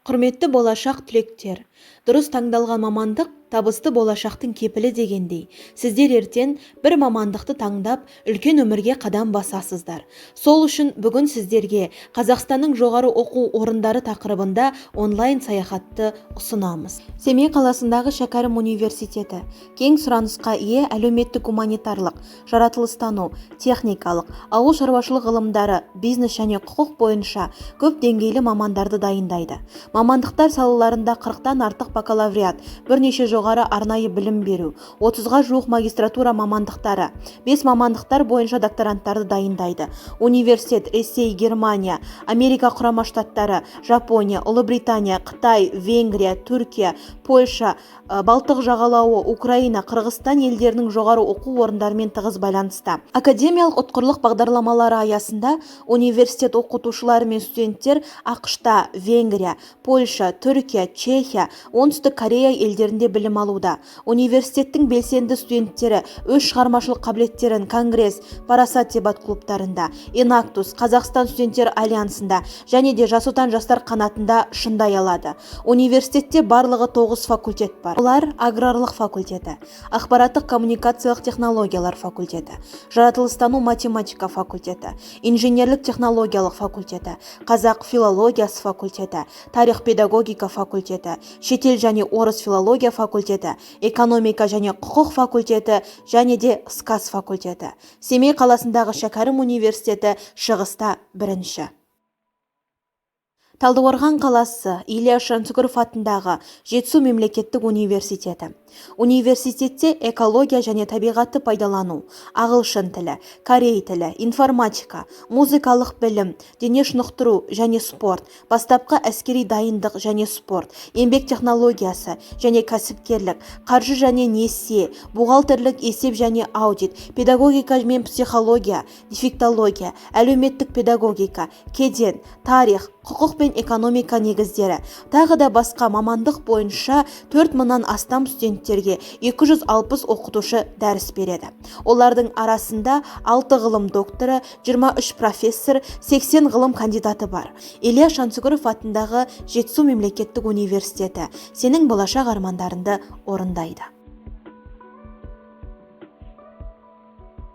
Құрметті болашақ түлектер, дұрыс таңдалған мамандық табысты болашақтың кепілі дегендей. Сіздер ертең бір мамандықты таңдап, үлкен өмірге қадам басасыздар. Сол үшін бүгін сіздерге Қазақстанның жоғары оқу орындары тақырыбында онлайн саяхатты ұсынамыз. Семей қаласындағы Шәкәрім университеті кең сұранысқа ие әлеуметтік-гуманитарлық, жаратылыстану, техникалық, ауыл шаруашылық ғылымдары, бизнес және құқық бойынша көп деңгейлі мамандарды дайындайды. Мамандықтар салаларында 40-тан артық бакалавриат, бірнеше жоғары арнайы білім беру, 30-ға жуық магистратура мамандықтары, 5 мамандықтар бойынша докторанттарды дайындайды. Университет Ресей, Германия, Америка құрама штаттары, Жапония, Ұлыбритания, Қытай, Венгрия, Түркия, Польша, Балтық жағалауы, Украина, Қырғызстан елдерінің жоғары оқу орындарымен тығыз байланысты. Академиялық ұтқырлық бағдарламалары аясында университет оқытушылары мен студенттер ақш-та, Венгрия, Польша, Түркия, Чехия, Оңтүстік Корея елдерінде білім алуда. Университеттің белсенді студенттері өз шығармашылық қабілеттерін Конгресс, Парасат дебат клубтарында, Инактус, Қазақстан студенттер альянсында және де Жас отан жастар қанатында шыңдай алады. Университетте барлығы 9 факультет бар. Олар аграрлық факультеті, ақпараттық коммуникациялық технологиялар факультеті, жаратылыстану математика факультеті, инженерлік технологиялық факультеті, қазақ филологиясы факультеті, тарих педагогика факультеті, шетел және орыс филология факультеті, экономика және құқық факультеті және де СКАС факультеті. Семей қаласындағы Шәкәрім университеті шығыста бірінші. Талдықорған қаласы Илья Жансүгіров атындағы Жетісу мемлекеттік университеті. Университетте экология және табиғатты пайдалану, ағылшын тілі, корей тілі, информатика, музыкалық білім, дене шынықтыру және спорт, бастапқы әскери дайындық және спорт, еңбек технологиясы және кәсіпкерлік, қаржы және несие, бухгалтерлік есеп және аудит, педагогика мен психология, дефектология, әлеуметтік педагогика, кеден, тарих, құқық пен экономика негіздері, тағы да басқа мамандық бойынша 4000-нан астам студенттерге 260 оқытушы дәріс береді. Олардың арасында 6 ғылым докторы, 23 профессор, 80 ғылым кандидаты бар. Илья Жансүгіров атындағы Жетісу мемлекеттік университеті сенің болашақ армандарыңды орындайды.